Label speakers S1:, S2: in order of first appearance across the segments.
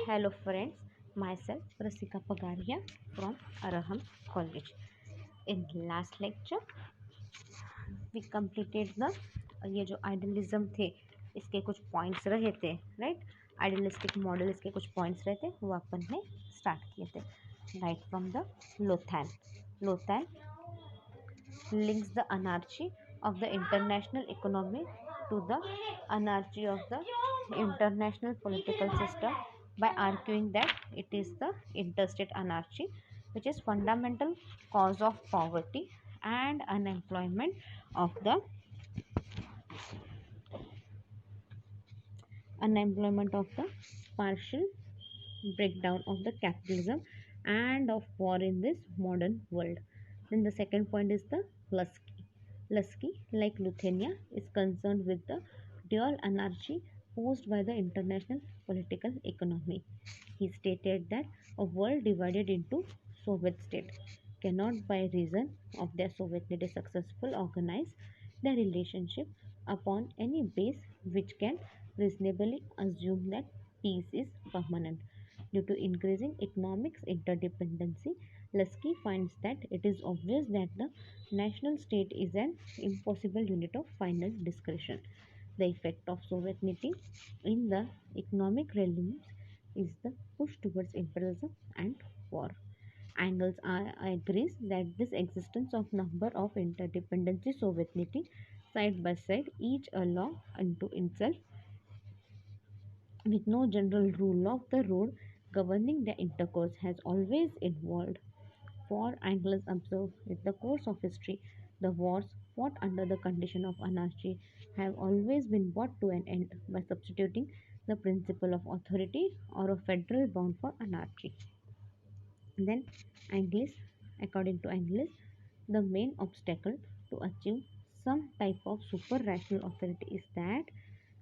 S1: Hello friends, myself Rasika Pagaria from Araham College. In last lecture we completed the ये जो idealism थे इसके कुछ पॉइंट्स रहे थे, राइट। आइडियलिस्टिक मॉडल इसके कुछ पॉइंट्स रहे थे वो अपन ने स्टार्ट किए थे, right from the Leviathan. Leviathan links the anarchy of the international economy to the anarchy of the international political system by arguing that it is the interstate anarchy which is fundamental cause of poverty and unemployment of the partial breakdown of the capitalism and of war in this modern world. Then the second point is the Lusky. Lusky, like Lithuania, is concerned with the dual anarchy posed by the international political economy. He stated that a world divided into Soviet states cannot, by reason of their Sovietly successful organize their relationship upon any base which can reasonably assume that peace is permanent. Due to increasing economic interdependency, Lusky finds that it is obvious that the national state is an impossible unit of final discretion. The effect of Sovereignty in the economic realms is the push towards imperialism and war. Engels agrees that this existence of number of interdependency sovereignty side by side, each a law unto itself, with no general rule of the road governing the intercourse, has always involved. For Engels observed, in the course of history, the wars fought under the condition of anarchy have always been brought to an end by substituting the principle of authority or a federal bound for anarchy. Then Engels, according to Engels, the main obstacle to achieve some type of super rational authority is that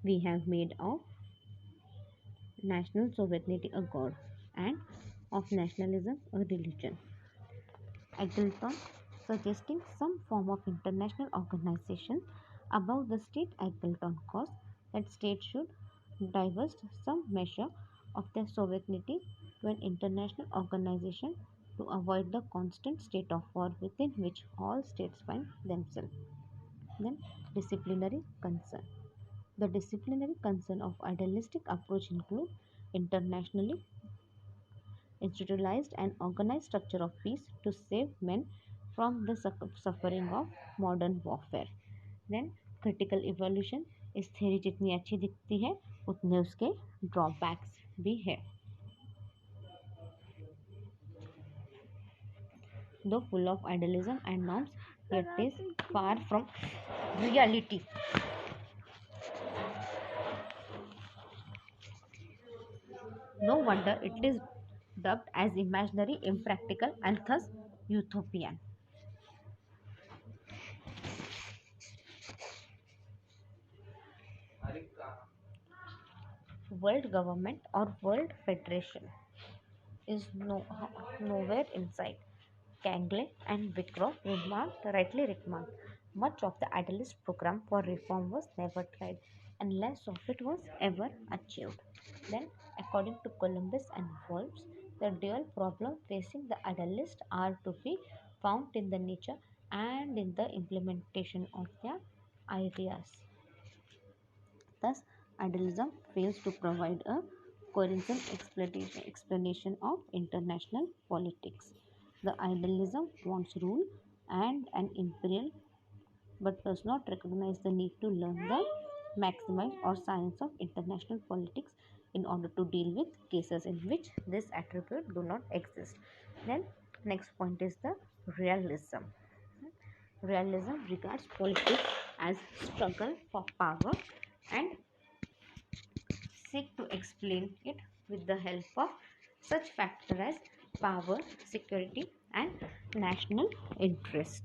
S1: we have made of national sovereignty a god and of nationalism a religion. Eggleton, suggesting some form of international organization above the state, Eggleton calls that states should divest some measure of their sovereignty to an international organization to avoid the constant state of war within which all states find themselves. Then, disciplinary concern. The disciplinary concern of idealistic approach include internationally institutionalized and organized structure of peace to save men from the suffering of modern warfare. Then critical evolution, इस theory जितनी अच्छी दिखती है उतने उसके drawbacks भी है. Though full of idealism and norms, it is far from reality. No wonder it is dubbed as imaginary, impractical, and thus utopian. World government or world federation is nowhere in sight. Kangle and Wycroft rightly remarked, much of the idealist program for reform was never tried and less of it was ever achieved. Then, according to Columbus and Wolves, the dual problem facing the idealists are to be found in the nature and in the implementation of their ideas. Thus, idealism fails to provide a coherent explanation of international politics. The idealism wants rule and an imperial but does not recognize the need to learn the maximize or science of international politics in order to deal with cases in which this attribute do not exist. Then next point is the realism. Realism regards politics as struggle for power and seek to explain it with the help of such factors as power, security, and national interest.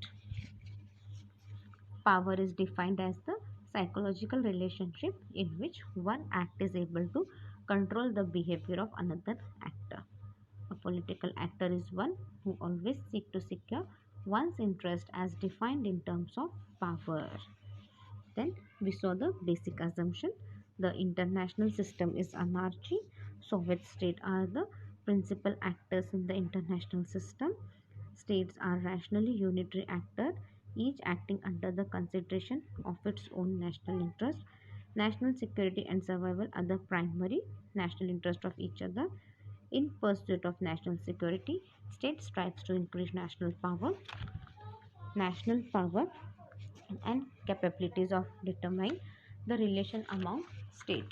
S1: Power is defined as the psychological relationship in which one act is able to control the behavior of another actor. A political actor is one who always seeks to secure one's interest as defined in terms of power. Then we saw the basic assumption. The international system is anarchy. Soviet states are the principal actors in the international system. States are rationally unitary actors, each acting under the consideration of its own national interest. National security and survival are the primary national interest of each other. In pursuit of national security, state strives to increase national power and capabilities of determining the relation among state.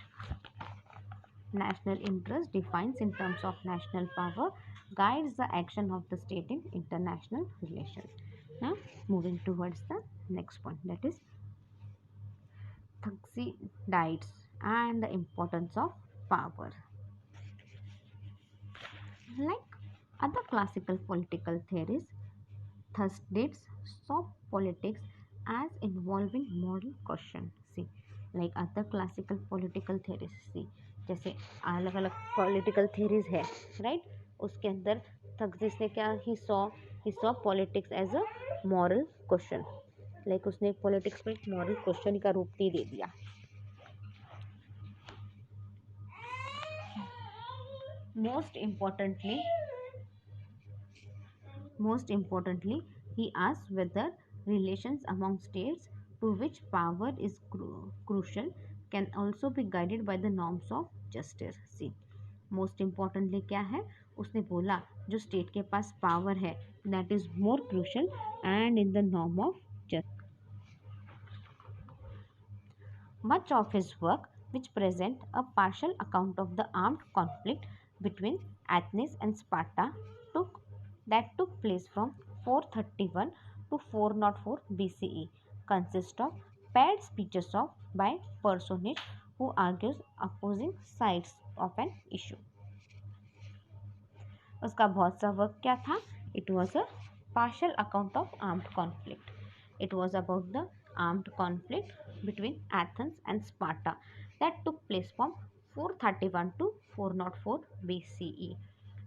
S1: National interest defines in terms of national power guides the action of the state in international relations. Now moving towards the next point, that is Thucydides and the importance of power. Like other classical political theories, Thucydides saw politics as involving moral question. See, like other classical political theories, see, जैसे अलग अलग political theories है, right, उसके अंदर Thucydides ने क्या he saw politics as a moral question, like उसने politics को एक मॉरल क्वेश्चन का रूप दे दिया. Most importantly, he asks whether relations among states to which power is crucial can also be guided by the norms of justice. See, most importantly क्या है, उसने बोला जो स्टेट के पास पावर है that is more crucial and in the norm of justice. Much of his work, which present a partial account of the armed conflict between Athens and Sparta, took place from 431 to 404 BCE, consists of paired speeches by personages who argues opposing sides of an issue. उसका बहुत सा work क्या था? It was a partial account of armed conflict. It was about the armed conflict between Athens and Sparta that took place from 431 to 404 BCE,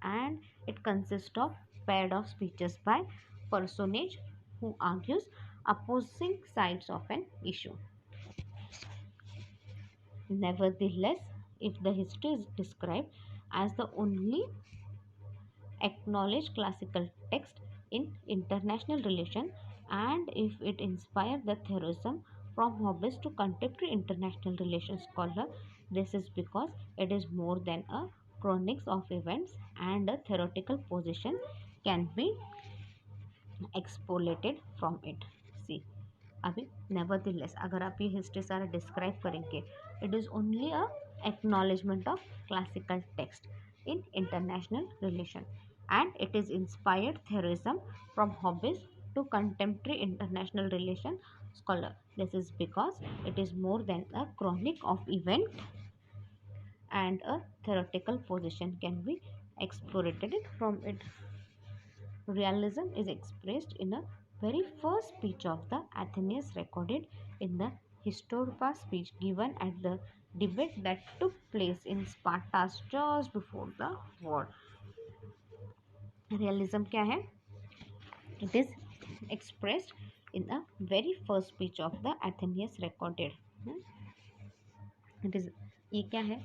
S1: and it consists of paired of speeches by personage who argues opposing sides of an issue. Nevertheless, if the history is described as the only acknowledged classical text in international relation, and if it inspired the theorism from Hobbes to contemporary international relations scholar, this is because it is more than a chronicle of events and a theoretical position can be extrapolated from it. See, अभी nevertheless अगर आप ये history सारा describe करेंगे, it is only a acknowledgement of classical text in international relation, and it is inspired theorism from Hobbes to contemporary international relation scholar. This is because it is more than a chronicle of event and a theoretical position can be exploited from it. Realism is expressed in a very first speech of the Athenians recorded in the Historia speech given at the debate that took place in Sparta just before the war. Realism क्या है? It is expressed in the very first speech of the Athenians recorded. It is ये क्या है?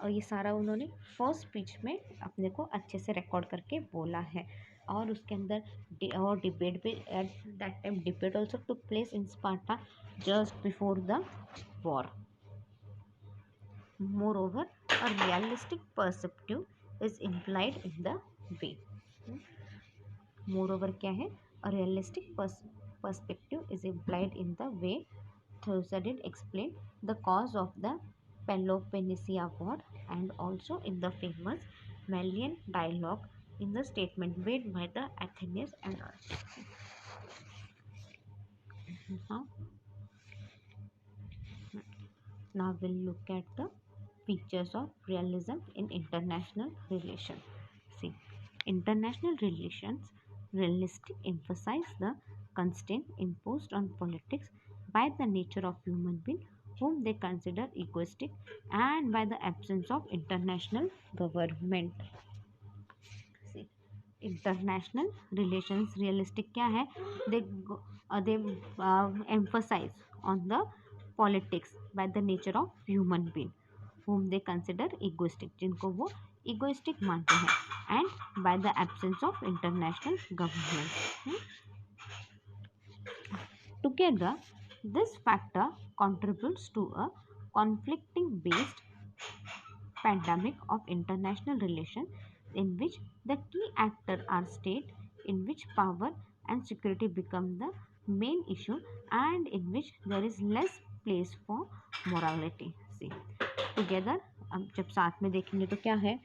S1: और ये सारा उन्होंने first speech में अपने को अच्छे से रिकॉर्ड करके बोला है, और उसके अंदर और डिबेट भी at that time debate also took place in Sparta just before the war. Moreover, a realistic perspective is implied in the way. Moreover क्या है? A realistic perspective is implied in the way Thucydides explained the cause of the Peloponnesia War, and also in the famous Melian dialogue in the statement made by the Athenians and others. Now we'll look at the features of realism in international relations. See, international relations realistic emphasize the constraint imposed on politics by the nature of human being whom they consider egoistic and by the absence of international government. See, international relations realistic क्या है? They emphasize on the politics by the nature of human being whom they consider egoistic, जिनको वो egoistic मानते हैं, and by the absence of international government. Together, this factor contributes to a conflicting based pandemic of international relations in which the key actors are state, in which power and security become the main issue, and in which there is less place for morality. See, together, अब जब साथ में देखेंगे तो क्या है,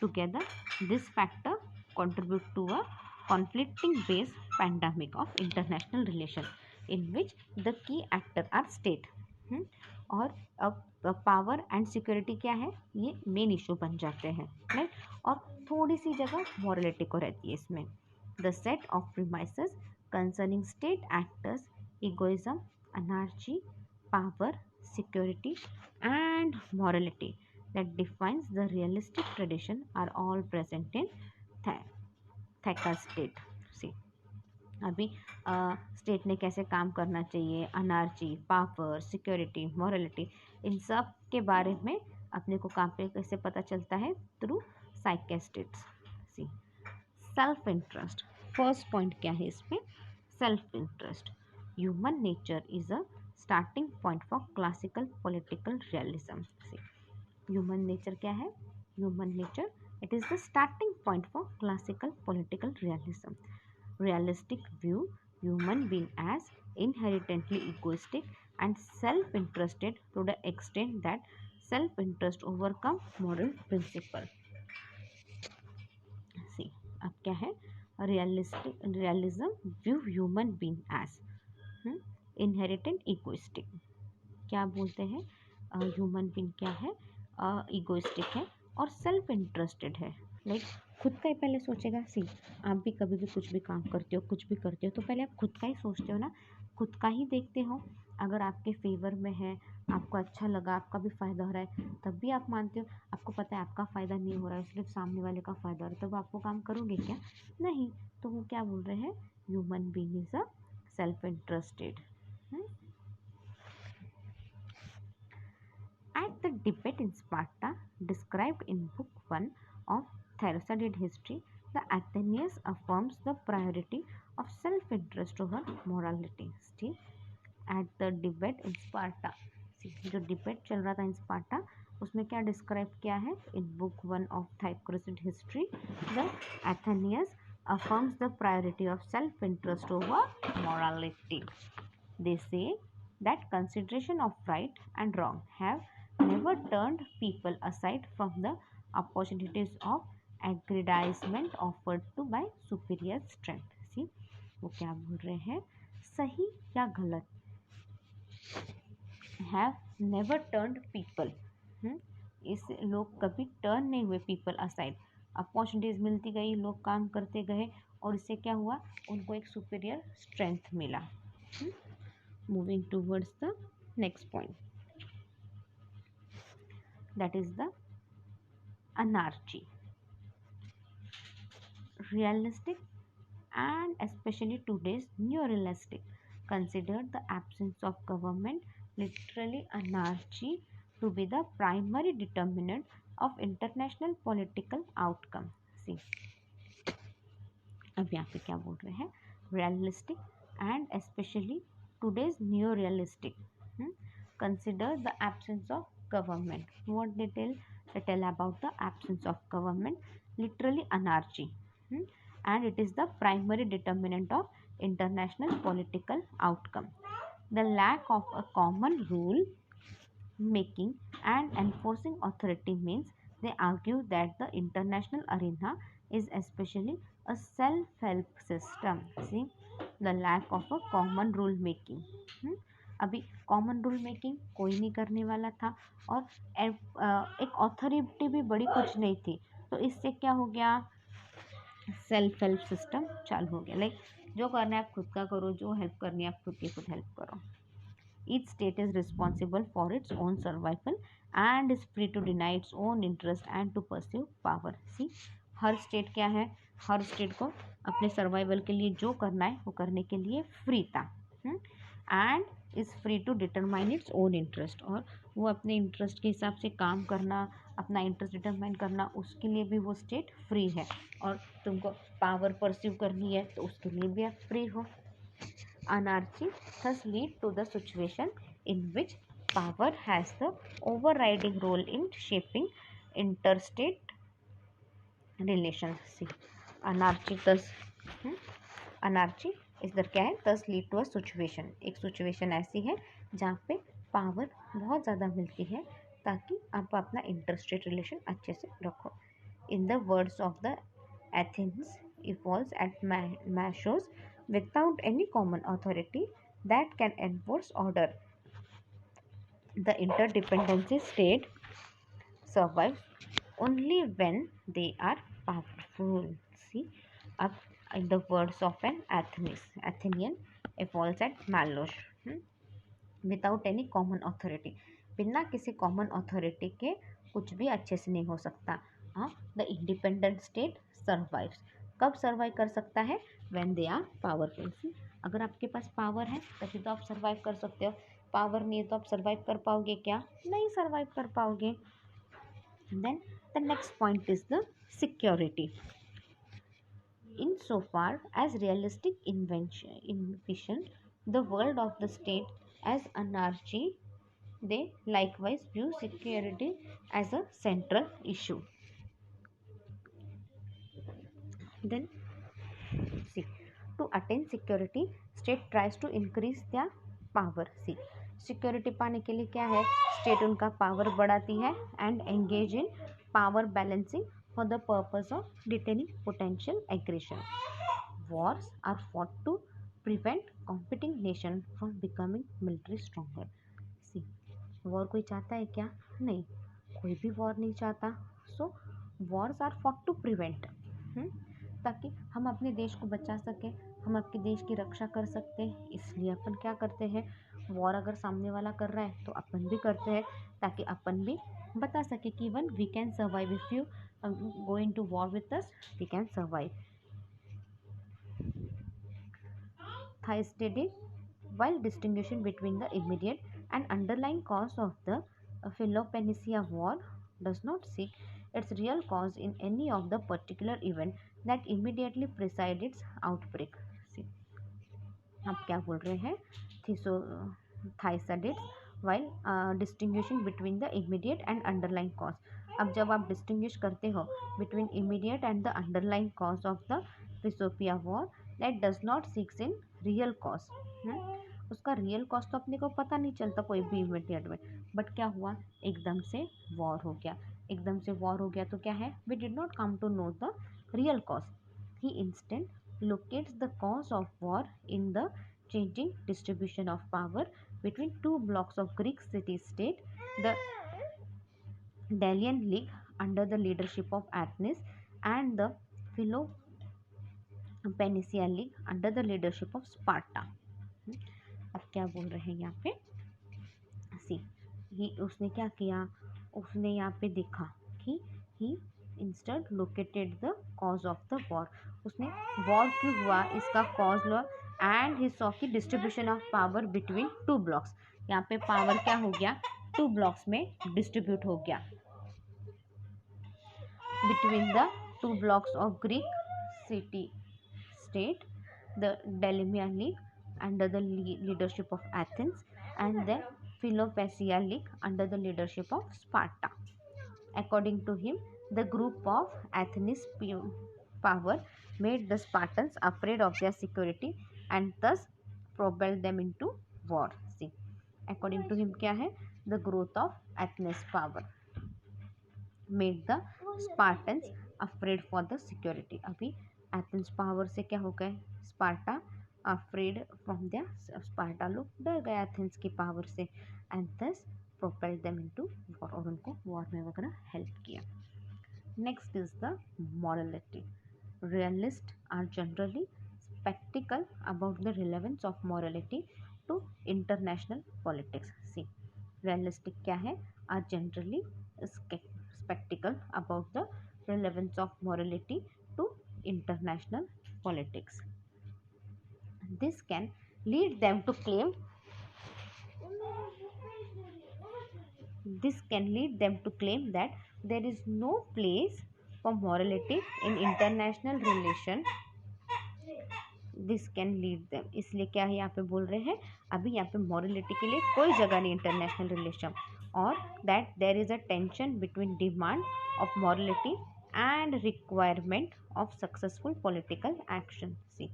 S1: together this factor contribute to a conflicting based pandemic of international relation in which the key actor are state. और अब पावर एंड सिक्योरिटी क्या है, ये मेन इशू बन जाते हैं, राइट. और थोड़ी सी जगह मॉरलिटी को रहती है इसमें. The set of premises concerning state actors, egoism, anarchy, power, security and morality that defines the realistic tradition are all present in Theta state. See, अभी स्टेट ने कैसे काम करना चाहिए, अनार्ची, पावर, सिक्योरिटी, मॉरलिटी, इन सब के बारे में अपने को काम पे कैसे पता चलता है, थ्रू साइकेस्टिक्स. See, self interest. First point क्या है इसमें, self interest. Human nature is a starting point for classical political realism. See, human nature क्या है, human nature it is the starting point for classical political realism. Realistic view human being as inherently egoistic and self-interested to the extent that self-interest overcome moral principle. See, अब क्या है, realism view human being as inherent egoistic. क्या बोलते हैं, human being क्या है, egoistic है और सेल्फ इंटरेस्टेड है. लाइक खुद का ही पहले सोचेगा. सी, आप भी कभी भी कुछ भी काम करते हो, कुछ भी करते हो, तो पहले आप खुद का ही सोचते हो ना, खुद का ही देखते हो. अगर आपके फेवर में है, आपको अच्छा लगा, आपका भी फ़ायदा हो रहा है, तब भी आप मानते हो. आपको पता है आपका फ़ायदा नहीं हो रहा है, सिर्फ सामने वाले का फ़ायदा हो रहा है, तब आपको काम करोगे क्या, नहीं. तो वो क्या बोल रहे हैं, human being is a self interested. At the debate in Sparta, described in Book 1 of Thucydides' history, the Athenians affirms the priority of self-interest over morality. See, at the debate in Sparta, जो debate चल रहा था इन Sparta, उसमें क्या describe किया है, in book 1 of Thucydides history, the Athenians affirms the priority of self-interest over morality. They say that consideration of right and wrong have never turned people aside from the opportunities of aggrandizement offered to by superior strength. See, वो क्या बोल रहे हैं, सही या गलत, have never turned people, इस लोग कभी टर्न नहीं हुए पीपल असाइड. अपॉर्चुनिटीज मिलती गई, लोग काम करते गए, और इससे क्या हुआ, उनको एक सुपीरियर स्ट्रेंथ मिला. Moving towards the next point, that is the anarchy. Realistic and especially today's neo-realistic consider the absence of government, literally anarchy, to be the primary determinant of international political outcome. See, अब यहाँ पे क्या बोल रहे हैं, realistic and especially today's neo-realistic consider the absence of government. What they tell about the absence of government, literally anarchy, and it is the primary determinant of international political outcome. The lack of a common rule making and enforcing authority means they argue that the international arena is especially a self-help system. See, the lack of a common rule making. अभी common rule making कोई नहीं करने वाला था, और एक authority भी बड़ी कुछ नहीं थी, तो इससे क्या हो गया, सेल्फ हेल्प सिस्टम चालू हो गया. लाइक जो करना है आप खुद का करो, जो हेल्प करनी है आप खुद की खुद हेल्प करो. Each state is responsible for its own survival and is free to deny its own interest and to pursue power. See, her state क्या है, हर स्टेट को अपने सर्वाइवल के लिए जो करना है वो करने के लिए फ्री था. And is free to determine its own interest, और वो अपने इंटरेस्ट के हिसाब से काम करना, अपना इंटरेस्ट डिटरमाइन करना, उसके लिए भी वो स्टेट फ्री है। और तुमको पावर परस्यू करनी है तो उसके लिए भी आप फ्री हो। Anarchy thus lead to the situation in which power has the overriding role in shaping interstate relations. See, anarchy thus anarchy इस दर क्या है, thus lead to a situation, एक सिचुएशन ऐसी है जहाँ पे पावर बहुत ज़्यादा मिलती है ताकि आप अपना इंटरस्टेट रिलेशन अच्छे से रखो। In the words of the Athens evolves at Mashos without any common authority that can enforce order. The interdependency state survives only when they are powerful. See, up in the words of an Athenian evolves at Malos without any common authority. बिना किसी common authority के कुछ भी अच्छे से नहीं हो सकता। हाँ, द इंडिपेंडेंट स्टेट सर्वाइव्स, कब सर्वाइव कर सकता है, व्हेन दे आर पावरफुल। अगर आपके पास पावर है तभी तो आप सर्वाइव कर सकते हो, पावर नहीं है तो आप सर्वाइव कर पाओगे क्या, नहीं सर्वाइव कर पाओगे। Then the next point is the security. In so far as realistic envision the world of the state as anarchy, they likewise view security as a central issue. Then see, to attain security state tries to increase their power. See, security पाने के लिए क्या है, state उनका power बढ़ाती है and engage in power balancing for the purpose of detaining potential aggression. Wars are fought to prevent competing nation from becoming military stronger. See, war कोई चाहता है क्या, नहीं, कोई भी वॉर नहीं चाहता. So wars are fought to prevent, ताकि हम अपने देश को बचा सकें, हम अपने देश की रक्षा कर सकते हैं, इसलिए अपन क्या करते हैं, वॉर अगर सामने वाला कर रहा है तो अपन भी करते हैं, ताकि अपन भी बता सके कि one we can survive, if you go into war with us we can survive. Thucydides, while distinguishing between the immediate and underlying cause of the Peloponnesian War, does not seek its real cause in any of the particular event that immediately preceded its outbreak. See, आप क्या बोल रहे हैं, Thucydides, while distinguishing between the immediate and underlying cause. अब जब आप distinguish करते हो between immediate and the underlying cause of the पिसोपिया war, that does not seeks in real cause. उसका रियल कॉज तो अपने को पता नहीं चलता कोई भी इमीडिएट में, बट क्या हुआ, एकदम से वॉर हो गया. एकदम से वॉर हो गया तो क्या है, we did not come to know the real cause. He instead locates the cause of war in the changing distribution of power between two blocks of Greek city-state, the Delian League under the leadership of Athens and the Peloponnesian League under the leadership of Sparta. अब क्या बोल रहे हैं यहाँ पे, सी, उसने क्या किया, उसने यहाँ पे देखा कि he instant located the cause of the war. उसने वॉर क्यों हुआ इसका कॉज लो, एंड ही सॉ की distribution of power between two blocks. यहाँ पे पावर क्या हो गया, टू ब्लॉक्स में डिस्ट्रीब्यूट हो गया, between the two blocks of Greek city-state, the Delian League under the leadership of Athens and the Peloponnesian League under the leadership of Sparta. According to him, the group of Athens' power made the Spartans afraid of their security and thus propelled them into war. See, according to him क्या है, the growth of Athens' power made the Spartans afraid for the security. अभी Athens power से क्या हो गए, Sparta afraid from the, Sparta लोग डर गए एथेंस की पावर से, and thus propelled them into war, और उनको वॉर में वगैरह हेल्प किया. Next is the morality. Realist are generally sceptical about the relevance of morality to international politics. See, realistic क्या है, are generally spectacle about the relevance of morality to international politics. This can lead them to claim This can lead them to claim that there is no place for morality in international relation. This can lead them, इसलिए क्या है यहाँ पे बोल रहे हैं अभी यहाँ पे मॉरलिटी के लिए कोई जगह नहीं इंटरनेशनल रिलेशन, और that there is a tension between demand of morality and requirement of successful political action. See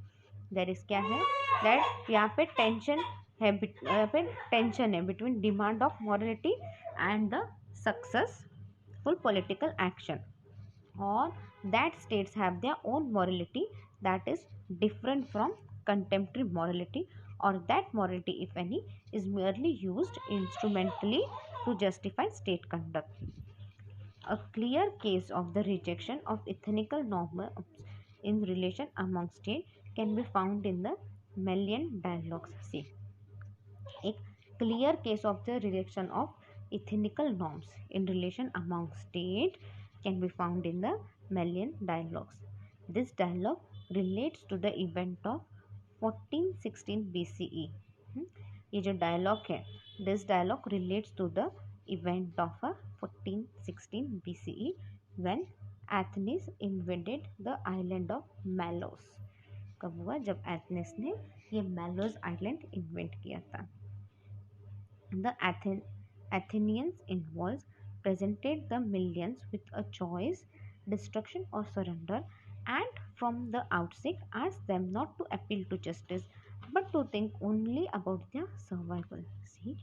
S1: there is क्या है दैट यहाँ पे टेंशन है between demand of morality and the successful political action, or that states have their own morality that is different from contemporary morality, or that morality, if any, is merely used instrumentally to justify state conduct. A clear case of the rejection of ethnical norms in relation among states can be found in the Melian dialogues. See, a clear case of the rejection of ethnical norms in relation among states can be found in the Melian dialogues. This dialogue relates to the event of 1416 BCE. ये जो dialogue है, this dialogue relates to the event of 1416 BCE when Athens invaded the island of Melos. कब हुआ? जब Athens ने ये mallows island invent किया था. The Athenians involved presented the millions with a choice, destruction or surrender, and from the outset asked them not to appeal to justice but to think only about their survival. See,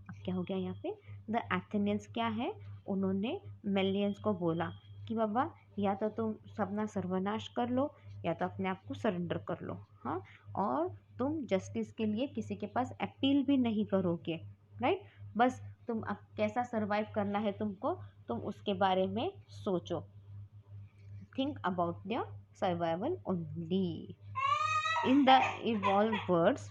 S1: अब क्या हो गया यहाँ पे? The Athenians क्या है, उन्होंने millions को बोला कि बाबा या तो तुम सबना सर्वनाश कर लो या तो अपने आप को सरेंडर कर लो, हाँ, और तुम जस्टिस के लिए किसी के पास अपील भी नहीं करोगे, राइट. बस तुम अब कैसा सर्वाइव करना है तुमको, तुम उसके बारे में सोचो. Think about the survival only. In the evolve words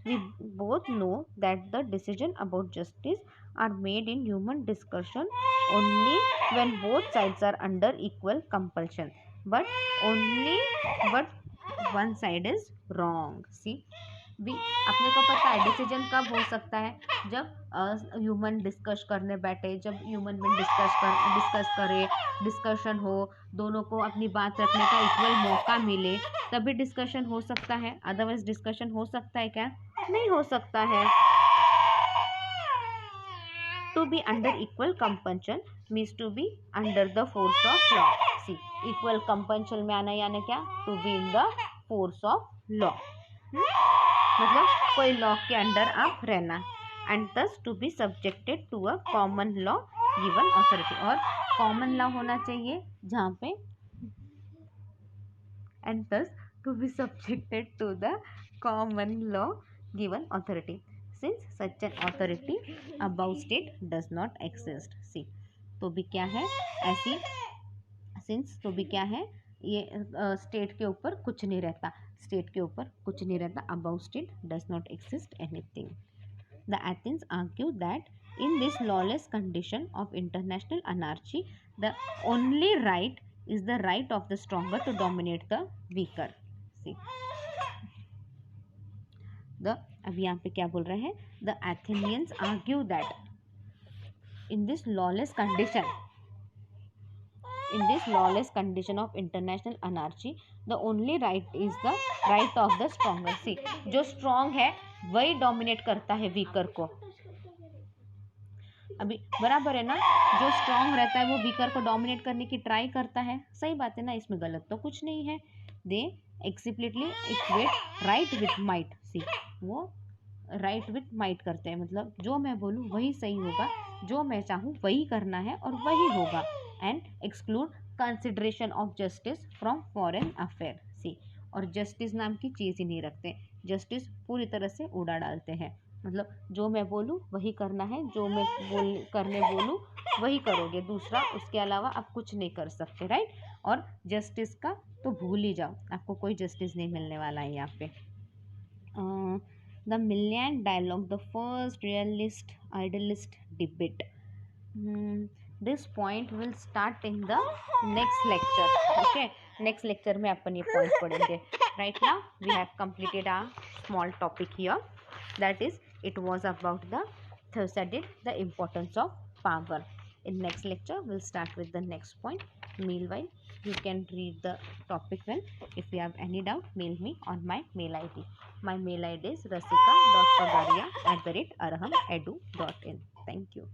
S1: we both know that the decision about justice are made in human discussion only when both sides are under equal compulsion, but one side is wrong. See, भी अपने को पता है decision कब हो सकता है, जब ह्यूमन डिस्कस करने बैठे, जब ह्यूमन में डिस्कस करे, डिस्कशन हो, दोनों को अपनी बात रखने का इक्वल मौका मिले, तभी डिस्कशन हो सकता है. अदरवाइज डिस्कशन हो सकता है क्या? नहीं हो सकता है. To be under equal compulsion means to be under the force of law. See, equal compulsion में आना यानी क्या? To be in the force of law, मतलब कोई लॉ के अंडर आप रहना. And thus to be subjected to a common law given authority, और कॉमन लॉ होना चाहिए जहाँ पे, and thus to be subjected to the common law given authority since such an authority above state does not exist. See, तो भी क्या है ऐसी, since तो भी क्या है, ये स्टेट के ऊपर कुछ नहीं रहता, स्टेट के ऊपर कुछ नहीं रहता, above state does not exist anything. The Athens argue that in this lawless condition of international anarchy, the only right is the right of the stronger to dominate the weaker. See, अभी यहाँ पे क्या बोल रहे हैं? The Athenians argue that in this lawless condition of international anarchy, the only right is the right of the stronger. See, जो strong है वही dominate करता है weaker को. अभी बराबर है ना, जो strong रहता है वो weaker को dominate करने की try करता है. सही बात है ना, इसमें गलत तो कुछ नहीं है. They explicitly equate right with might. See, वो राइट विथ माइट करते हैं, मतलब जो मैं बोलूँ वही सही होगा, जो मैं चाहूँ वही करना है और वही होगा. And exclude consideration of justice from foreign affair. See, और जस्टिस नाम की चीज़ ही नहीं रखते, जस्टिस पूरी तरह से उड़ा डालते हैं. मतलब जो मैं बोलूँ वही करना है, जो मैं करने बोलूँ वही करोगे, दूसरा उसके अलावा आप कुछ नहीं कर सकते, राइट. और जस्टिस का तो भूल ही जाओ, आपको कोई जस्टिस नहीं मिलने वाला है यहाँ पे. The Melian dialogue, the first realist idealist debate. This point will start in the next lecture. Okay, next lecture में अपन ये point पढ़ेंगे. Right now we have completed our small topic here, that is It was about the Thucydides, the importance of power. In next lecture, we'll start with the next point. Meanwhile, you can read the topic well. If you have any doubt, mail me on my mail ID. My mail ID is rasika.pagaria@arahamedu.in. Thank you.